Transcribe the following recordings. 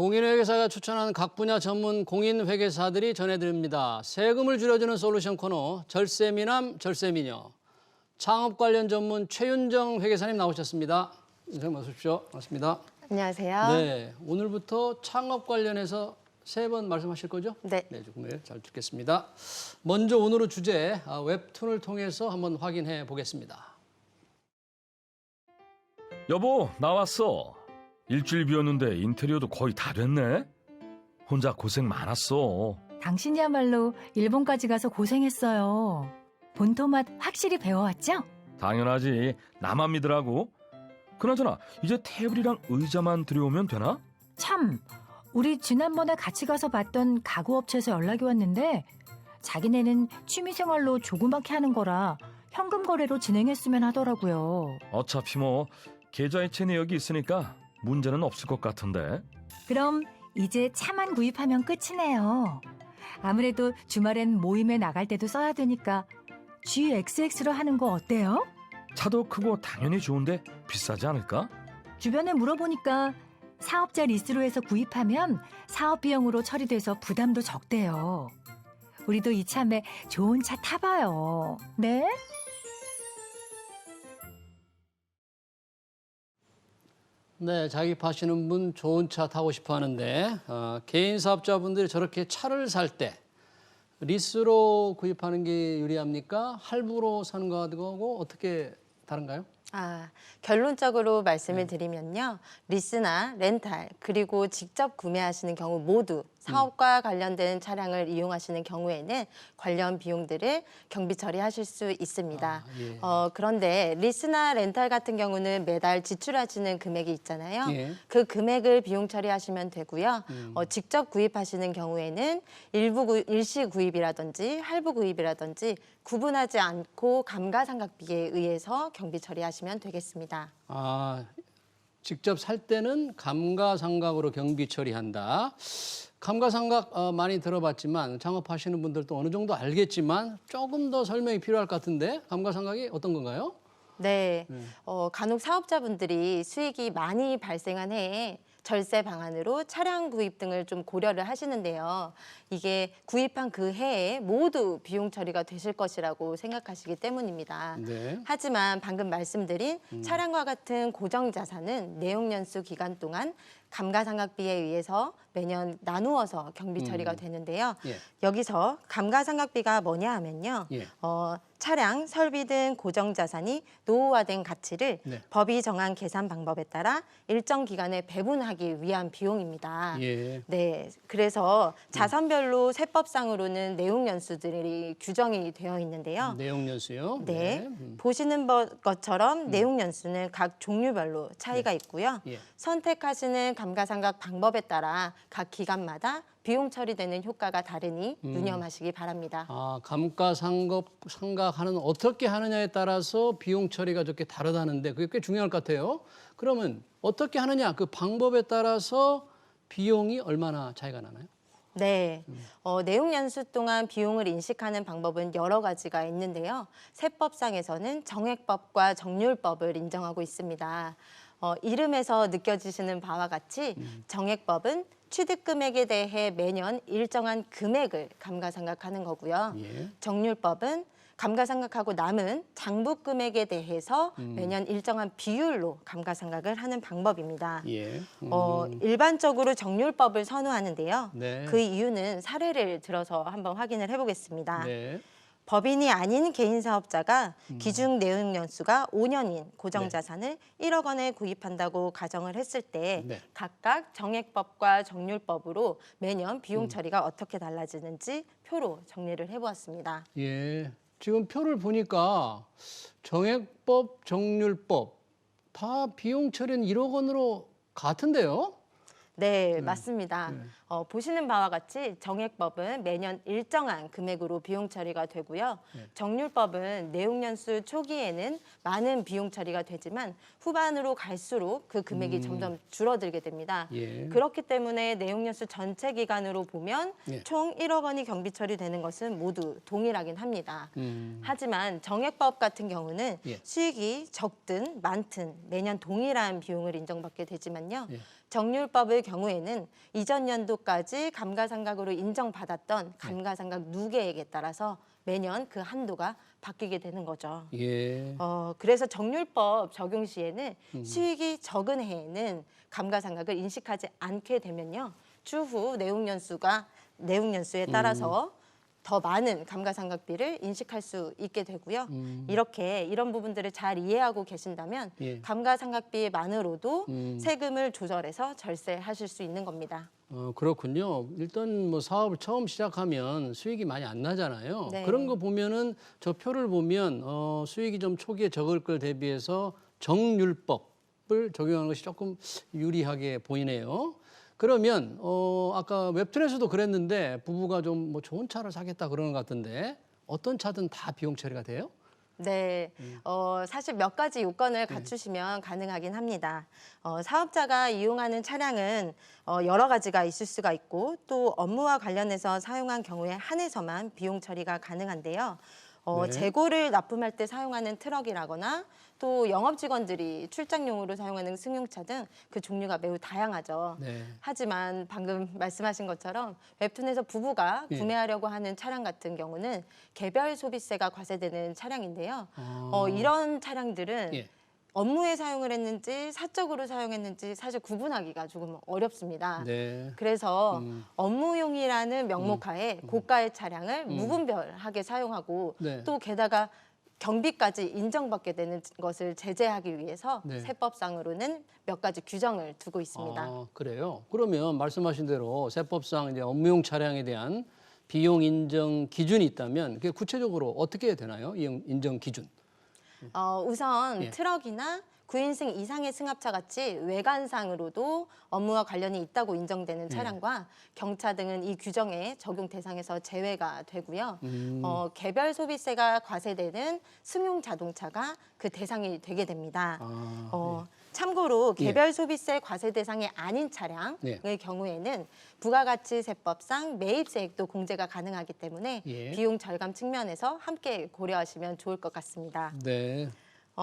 공인회계사가 추천한 각 분야 전문 공인회계사들이 전해드립니다. 세금을 줄여주는 솔루션 코너 절세미남 절세미녀. 창업 관련 전문 최윤정 회계사님 나오셨습니다. 선생님 어서 오십시오. 반갑습니다. 안녕하세요. 네, 오늘부터 창업 관련해서 3번 말씀하실 거죠? 네. 네, 조금 잘 듣겠습니다. 먼저 오늘의 주제 웹툰을 통해서 한번 확인해 보겠습니다. 여보, 나왔어. 일주일 비웠는데 인테리어도 거의 다 됐네. 혼자 고생 많았어. 당신이야말로 일본까지 가서 고생했어요. 본토 맛 확실히 배워왔죠? 당연하지. 나만 믿으라고. 그나저나 이제 테이블이랑 의자만 들여오면 되나? 참, 우리 지난번에 같이 가서 봤던 가구업체에서 연락이 왔는데 자기네는 취미생활로 조그맣게 하는 거라 현금 거래로 진행했으면 하더라고요. 어차피 뭐 계좌이체 내역이 있으니까 문제는 없을 것 같은데. 그럼 이제 차만 구입하면 끝이네요. 아무래도 주말엔 모임에 나갈 때도 써야 되니까 GXX로 하는 거 어때요? 차도 크고 당연히 좋은데 비싸지 않을까? 주변에 물어보니까 사업자 리스로 해서 구입하면 사업 비용으로 처리돼서 부담도 적대요. 우리도 이참에 좋은 차 타봐요. 네? 네, 자기 파시는 분 좋은 차 타고 싶어 하는데 개인 사업자분들이 저렇게 차를 살 때 리스로 구입하는 게 유리합니까? 할부로 사는 거하고 어떻게 다른가요? 결론적으로 말씀을 드리면요. 리스나 렌탈 그리고 직접 구매하시는 경우 모두 사업과 관련된 차량을 이용하시는 경우에는 관련 비용들을 경비 처리하실 수 있습니다. 예. 그런데 리스나 렌탈 같은 경우는 매달 지출하시는 금액이 있잖아요. 예. 그 금액을 비용 처리하시면 되고요. 직접 구입하시는 경우에는 일시 구입이라든지 할부 구입이라든지 구분하지 않고 감가상각비에 의해서 경비 처리하시면 되겠습니다. 직접 살 때는 감가상각으로 경비 처리한다. 감가상각 많이 들어봤지만 창업하시는 분들도 어느 정도 알겠지만 조금 더 설명이 필요할 것 같은데 감가상각이 어떤 건가요? 네, 간혹 사업자분들이 수익이 많이 발생한 해에 절세 방안으로 차량 구입 등을 좀 고려를 하시는데요. 이게 구입한 그 해에 모두 비용 처리가 되실 것이라고 생각하시기 때문입니다. 네. 하지만 방금 말씀드린 차량과 같은 고정 자산은 내용연수 기간 동안 감가상각비에 의해서 매년 나누어서 경비 처리가 되는데요. 예. 여기서 감가상각비가 뭐냐 하면요. 예. 차량, 설비 등 고정 자산이 노후화된 가치를 네. 법이 정한 계산 방법에 따라 일정 기간에 배분하기 위한 비용입니다. 예. 네, 그래서 자산별로 세법상으로는 내용 연수들이 규정이 되어 있는데요. 내용 연수요. 네, 보시는 것처럼 내용 연수는 각 종류별로 차이가 있고요. 예. 선택하시는 감가상각 방법에 따라 각 기간마다 비용 처리되는 효과가 다르니 유념하시기 바랍니다. 감가상각하는 어떻게 하느냐에 따라서 비용 처리가 저렇게 다르다는데 그게 꽤 중요할 것 같아요. 그러면 어떻게 하느냐 그 방법에 따라서 비용이 얼마나 차이가 나나요? 네, 내용 연수 동안 비용을 인식하는 방법은 여러 가지가 있는데요. 세법상에서는 정액법과 정률법을 인정하고 있습니다. 이름에서 느껴지시는 바와 같이 정액법은 취득금액에 대해 매년 일정한 금액을 감가상각하는 거고요. 예. 정률법은 감가상각하고 남은 장부금액에 대해서 매년 일정한 비율로 감가상각을 하는 방법입니다. 예. 일반적으로 정률법을 선호하는데요. 네. 그 이유는 사례를 들어서 한번 확인을 해보겠습니다. 네. 법인이 아닌 개인 사업자가 기준 내용 연수가 5년인 고정 네. 자산을 1억 원에 구입한다고 가정을 했을 때 네. 각각 정액법과 정률법으로 매년 비용 처리가 어떻게 달라지는지 표로 정리를 해보았습니다. 예. 지금 표를 보니까 정액법, 정률법 다 비용 처리는 1억 원으로 같은데요? 네, 맞습니다. 보시는 바와 같이 정액법은 매년 일정한 금액으로 비용 처리가 되고요. 정률법은 내용 연수 초기에는 많은 비용 처리가 되지만 후반으로 갈수록 그 금액이 점점 줄어들게 됩니다. 예. 그렇기 때문에 내용 연수 전체 기간으로 보면 예. 총 1억 원이 경비 처리되는 것은 모두 동일하긴 합니다. 하지만 정액법 같은 경우는 예. 수익이 적든 많든 매년 동일한 비용을 인정받게 되지만요. 예. 정률법의 경우에는 이전 연도까지 감가상각으로 인정받았던 감가상각 누계액에 따라서 매년 그 한도가 바뀌게 되는 거죠. 예. 그래서 정률법 적용 시에는 수익이 적은 해에는 감가상각을 인식하지 않게 되면요. 추후 내용연수에 따라서 더 많은 감가상각비를 인식할 수 있게 되고요. 이렇게 이런 부분들을 잘 이해하고 계신다면 예. 감가상각비만으로도 세금을 조절해서 절세하실 수 있는 겁니다. 그렇군요. 일단 뭐 사업을 처음 시작하면 수익이 많이 안 나잖아요. 네. 그런 거 보면은 저 표를 보면 수익이 좀 초기에 적을 걸 대비해서 정률법을 적용하는 것이 조금 유리하게 보이네요. 그러면 아까 웹툰에서도 그랬는데 부부가 좀 뭐 좋은 차를 사겠다 그러는 것 같은데 어떤 차든 다 비용 처리가 돼요? 네, 사실 몇 가지 요건을 갖추시면 가능하긴 합니다. 사업자가 이용하는 차량은 여러 가지가 있을 수가 있고 또 업무와 관련해서 사용한 경우에 한해서만 비용 처리가 가능한데요. 네. 재고를 납품할 때 사용하는 트럭이라거나 또 영업 직원들이 출장용으로 사용하는 승용차 등 그 종류가 매우 다양하죠. 네. 하지만 방금 말씀하신 것처럼 웹툰에서 부부가 예. 구매하려고 하는 차량 같은 경우는 개별 소비세가 과세되는 차량인데요. 아. 이런 차량들은 예. 업무에 사용을 했는지 사적으로 사용했는지 사실 구분하기가 조금 어렵습니다. 네. 그래서 업무용이라는 명목하에 고가의 차량을 무분별하게 사용하고 네. 또 게다가 경비까지 인정받게 되는 것을 제재하기 위해서 네. 세법상으로는 몇 가지 규정을 두고 있습니다. 아, 그래요. 그러면 말씀하신 대로 세법상 이제 업무용 차량에 대한 비용 인정 기준이 있다면 그게 구체적으로 어떻게 되나요? 이 인정 기준. 우선 예. 트럭이나 9인승 이상의 승합차 같이 외관상으로도 업무와 관련이 있다고 인정되는 차량과 경차 등은 이 규정의 적용 대상에서 제외가 되고요. 개별 소비세가 과세되는 승용 자동차가 그 대상이 되게 됩니다. 아, 참고로 예. 개별 소비세 과세 대상이 아닌 차량의 예. 경우에는 부가가치세법상 매입세액도 공제가 가능하기 때문에 예. 비용 절감 측면에서 함께 고려하시면 좋을 것 같습니다. 네.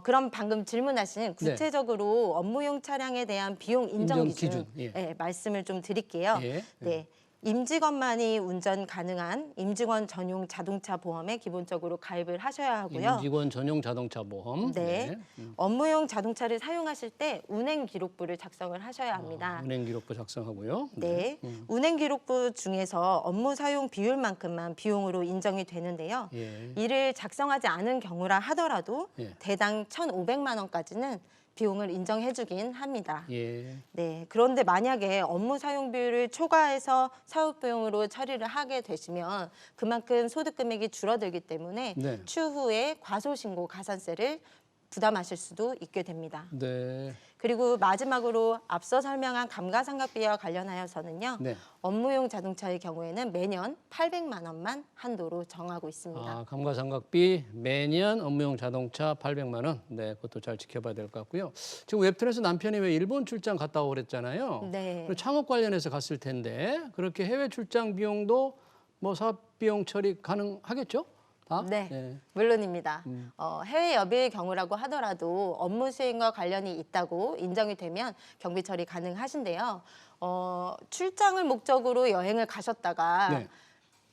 그럼 방금 질문하신 구체적으로 업무용 차량에 대한 비용 인정 인정 기준, 기준, 예. 네, 말씀을 좀 드릴게요. 예. 네. 임직원만이 운전 가능한 임직원 전용 자동차 보험에 기본적으로 가입을 하셔야 하고요. 임직원 전용 자동차 보험. 네. 업무용 자동차를 사용하실 때 운행 기록부를 작성을 하셔야 합니다. 운행 기록부 작성하고요. 네. 운행 기록부 중에서 업무 사용 비율만큼만 비용으로 인정이 되는데요. 예. 이를 작성하지 않은 경우라 하더라도 예. 대당 1,500만 원까지는 비용을 인정해주긴 합니다. 예. 네. 그런데 만약에 업무 사용 비율을 초과해서 사업 비용으로 처리를 하게 되시면 그만큼 소득 금액이 줄어들기 때문에 네. 추후에 과소신고 가산세를 부담하실 수도 있게 됩니다. 네. 그리고 마지막으로 앞서 설명한 감가상각비와 관련하여서는요. 네. 업무용 자동차의 경우에는 매년 800만 원만 한도로 정하고 있습니다. 아, 감가상각비 매년 업무용 자동차 800만 원. 네, 그것도 잘 지켜봐야 될 것 같고요. 지금 웹툰에서 남편이 왜 일본 출장 갔다 오고 그랬잖아요. 네. 그리고 창업 관련해서 갔을 텐데 그렇게 해외 출장 비용도 뭐 사업 비용 처리 가능하겠죠? 다? 네, 예. 물론입니다. 해외 여비의 경우라고 하더라도 업무 수행과 관련이 있다고 인정이 되면 경비 처리 가능하신데요. 출장을 목적으로 여행을 가셨다가 네.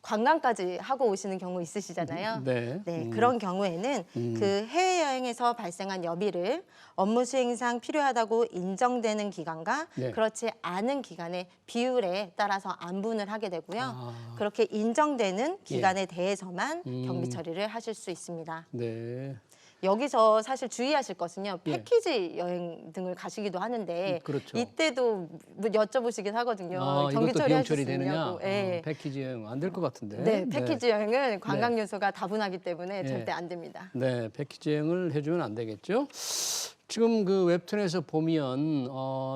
관광까지 하고 오시는 경우 있으시잖아요. 네. 그런 경우에는 그 해외여행에서 발생한 여비를 업무 수행상 필요하다고 인정되는 기간과 네. 그렇지 않은 기간의 비율에 따라서 안분을 하게 되고요. 아. 그렇게 인정되는 기간에 대해서만 경비 처리를 하실 수 있습니다. 네. 여기서 사실 주의하실 것은요. 예. 패키지 여행 등을 가시기도 하는데 그렇죠. 이때도 뭐 여쭤보시긴 하거든요. 아, 경비 이것도 비용 처리하실 수 처리되느냐? 있냐고. 예. 패키지 여행 안 될 것 같은데. 네, 패키지 여행은 관광 요소가 다분하기 때문에 네. 절대 안 됩니다. 네, 패키지 여행을 해주면 안 되겠죠. 지금 그 웹툰에서 보면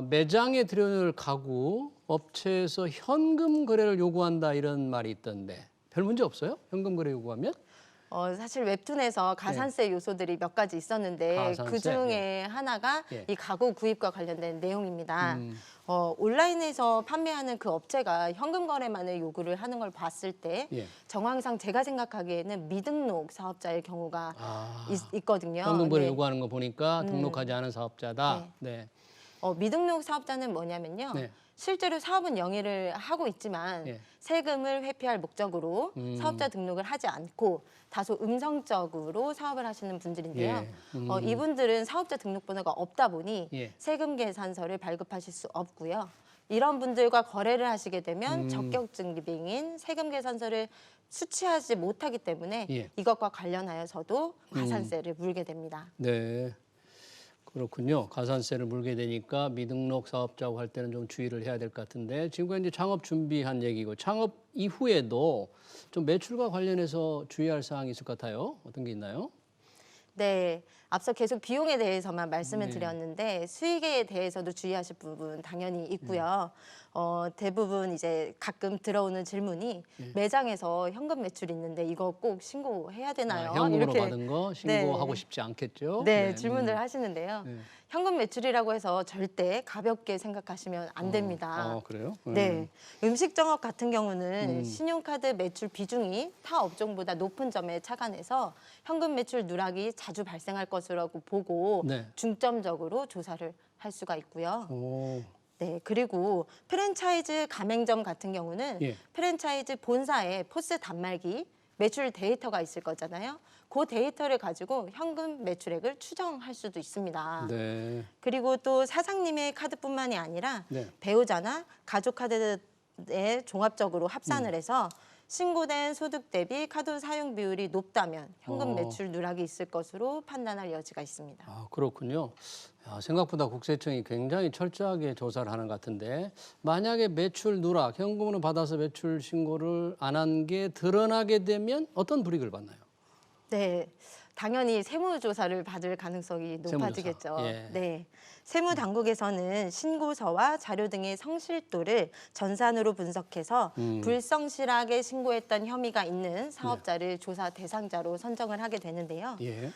매장에 들여놓을 가구 업체에서 현금 거래를 요구한다 이런 말이 있던데 별 문제 없어요? 현금 거래 요구하면? 사실 웹툰에서 가산세 요소들이 몇 가지 있었는데 가산세, 그 중에 하나가 예. 이 가구 구입과 관련된 내용입니다. 온라인에서 판매하는 그 업체가 현금 거래만을 요구를 하는 걸 봤을 때 예. 정황상 제가 생각하기에는 미등록 사업자의 경우가 아, 있거든요. 현금 거래 네. 요구하는 거 보니까 등록하지 않은 사업자다. 네. 미등록 사업자는 뭐냐면요. 네. 실제로 사업은 영위를 하고 있지만 예. 세금을 회피할 목적으로 사업자 등록을 하지 않고 다소 음성적으로 사업을 하시는 분들인데요. 예. 이분들은 사업자 등록번호가 없다 보니 예. 세금 계산서를 발급하실 수 없고요. 이런 분들과 거래를 하시게 되면 적격증 기빙인 세금 계산서를 수취하지 못하기 때문에 예. 이것과 관련하여서도 가산세를 물게 됩니다. 네. 그렇군요. 가산세를 물게 되니까 미등록 사업자고 할 때는 좀 주의를 해야 될 것 같은데 지금까지 이제 창업 준비한 얘기고 창업 이후에도 좀 매출과 관련해서 주의할 사항이 있을 것 같아요. 어떤 게 있나요? 네, 앞서 계속 비용에 대해서만 말씀을 네. 드렸는데 수익에 대해서도 주의하실 부분 당연히 있고요. 대부분 이제 가끔 들어오는 질문이 매장에서 현금 매출이 있는데 이거 꼭 신고해야 되나요? 현금으로 받은 거 신고하고 네. 싶지 않겠죠? 네, 질문들 하시는데요. 네. 현금 매출이라고 해서 절대 가볍게 생각하시면 안 됩니다. 그래요? 네, 음식점업 같은 경우는 신용카드 매출 비중이 타 업종보다 높은 점에 착안해서 현금 매출 누락이 자주 발생할 것이라고 보고 네. 중점적으로 조사를 할 수가 있고요. 오. 네, 그리고 프랜차이즈 가맹점 같은 경우는 예. 프랜차이즈 본사에 포스 단말기 매출 데이터가 있을 거잖아요. 그 데이터를 가지고 현금 매출액을 추정할 수도 있습니다. 네. 그리고 또 사장님의 카드뿐만이 아니라 네. 배우자나 가족 카드에 종합적으로 합산을 해서 신고된 소득 대비 카드 사용 비율이 높다면 현금 매출 누락이 있을 것으로 판단할 여지가 있습니다. 아, 그렇군요. 야, 생각보다 국세청이 굉장히 철저하게 조사를 하는 것 같은데 만약에 매출 누락, 현금으로 받아서 매출 신고를 안 한 게 드러나게 되면 어떤 불이익을 받나요? 네, 당연히 세무조사를 받을 가능성이 높아지겠죠. 세무조사. 예. 네, 세무당국에서는 신고서와 자료 등의 성실도를 전산으로 분석해서 불성실하게 신고했던 혐의가 있는 사업자를 조사 대상자로 선정을 하게 되는데요. 예.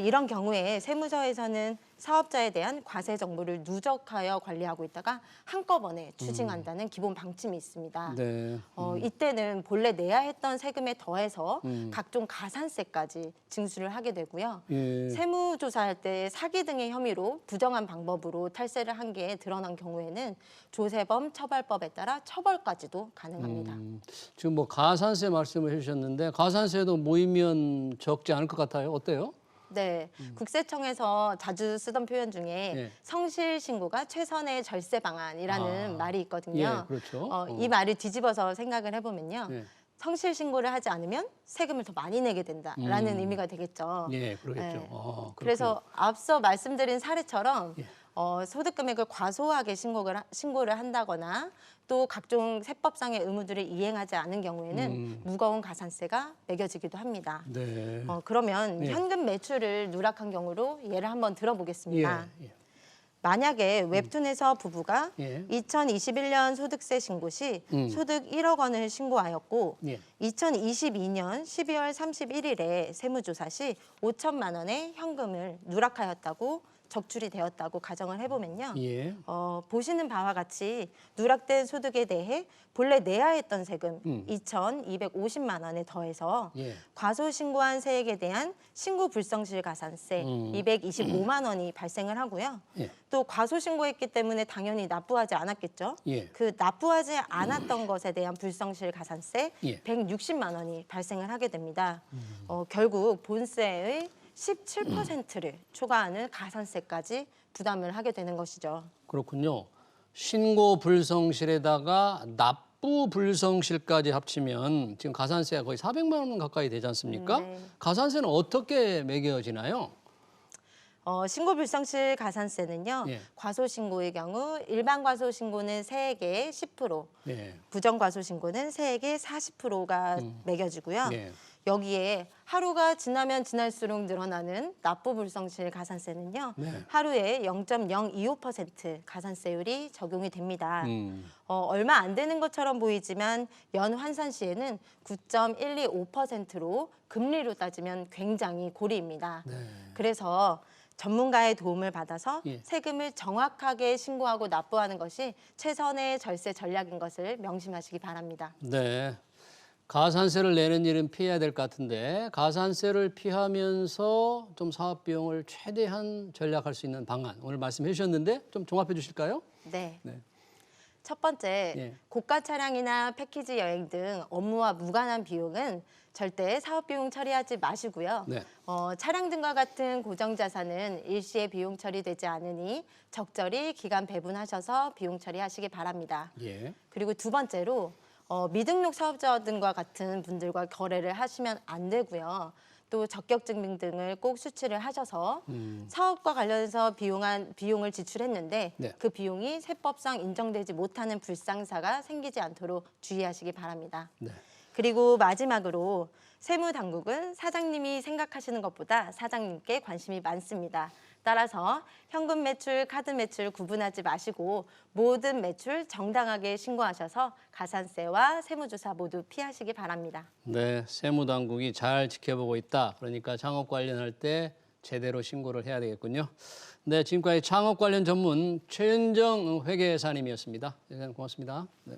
이런 경우에 세무서에서는 사업자에 대한 과세 정보를 누적하여 관리하고 있다가 한꺼번에 추징한다는 기본 방침이 있습니다. 네. 이때는 본래 내야 했던 세금에 더해서 각종 가산세까지 징수를 하게 되고요. 예. 세무조사할 때 사기 등의 혐의로 부정한 방법으로 탈세를 한 게 드러난 경우에는 조세범 처벌법에 따라 처벌까지도 가능합니다. 지금 뭐 가산세 말씀을 해주셨는데 가산세도 모이면 적지 않을 것 같아요. 어때요? 네, 국세청에서 자주 쓰던 표현 중에 예. 성실 신고가 최선의 절세 방안이라는 말이 있거든요. 예, 그렇죠. 이 말을 뒤집어서 생각을 해보면요. 예. 성실 신고를 하지 않으면 세금을 더 많이 내게 된다라는 의미가 되겠죠. 예, 그러겠죠. 네. 그렇군요. 그래서 앞서 말씀드린 사례처럼 예. 소득 금액을 과소하게 신고를 한다거나 또 각종 세법상의 의무들을 이행하지 않은 경우에는 무거운 가산세가 매겨지기도 합니다. 네. 그러면 예. 현금 매출을 누락한 경우로 예를 한번 들어보겠습니다. 예. 만약에 웹툰에서 부부가 예. 2021년 소득세 신고 시 소득 1억 원을 신고하였고 예. 2022년 12월 31일에 세무조사 시 5천만 원의 현금을 누락하였다고 적출이 되었다고 가정을 해보면요. 예. 보시는 바와 같이 누락된 소득에 대해 본래 내야 했던 세금 2,250만 원에 더해서 예. 과소 신고한 세액에 대한 신고 불성실 가산세 225만 원이 발생을 하고요. 예. 또 과소 신고했기 때문에 당연히 납부하지 않았겠죠. 예. 그 납부하지 않았던 것에 대한 불성실 가산세 예. 160만 원이 발생을 하게 됩니다. 결국 본세의 17%를 초과하는 가산세까지 부담을 하게 되는 것이죠. 그렇군요. 신고 불성실에다가 납부 불성실까지 합치면 지금 가산세가 거의 400만 원 가까이 되지 않습니까? 네. 가산세는 어떻게 매겨지나요? 신고 불성실 가산세는요. 예. 과소 신고의 경우 일반 과소 신고는 세액의 10%, 예. 부정 과소 신고는 세액의 40%가 매겨지고요. 예. 여기에 하루가 지나면 지날수록 늘어나는 납부 불성실 가산세는요. 네. 하루에 0.025% 가산세율이 적용이 됩니다. 음. 얼마 안 되는 것처럼 보이지만 연 환산 시에는 9.125%로 금리로 따지면 굉장히 고리입니다. 네. 그래서 전문가의 도움을 받아서 예. 세금을 정확하게 신고하고 납부하는 것이 최선의 절세 전략인 것을 명심하시기 바랍니다. 네. 가산세를 내는 일은 피해야 될 것 같은데 가산세를 피하면서 좀 사업 비용을 최대한 절약할 수 있는 방안 오늘 말씀해 주셨는데 좀 종합해 주실까요? 네. 네. 첫 번째, 예. 고가 차량이나 패키지 여행 등 업무와 무관한 비용은 절대 사업 비용 처리하지 마시고요. 네. 차량 등과 같은 고정 자산은 일시에 비용 처리되지 않으니 적절히 기간 배분하셔서 비용 처리하시기 바랍니다. 예. 그리고 두 번째로 미등록 사업자 등과 같은 분들과 거래를 하시면 안 되고요. 또 적격 증명 등을 꼭 수출을 하셔서 사업과 관련해서 비용을 지출했는데 네. 그 비용이 세법상 인정되지 못하는 불상사가 생기지 않도록 주의하시기 바랍니다. 네. 그리고 마지막으로 세무당국은 사장님이 생각하시는 것보다 사장님께 관심이 많습니다. 따라서 현금 매출, 카드 매출 구분하지 마시고 모든 매출 정당하게 신고하셔서 가산세와 세무조사 모두 피하시기 바랍니다. 네, 세무당국이 잘 지켜보고 있다. 그러니까 창업 관련할 때 제대로 신고를 해야 되겠군요. 네, 지금까지 창업 관련 전문 최은정 회계사님이었습니다. 고맙습니다. 네.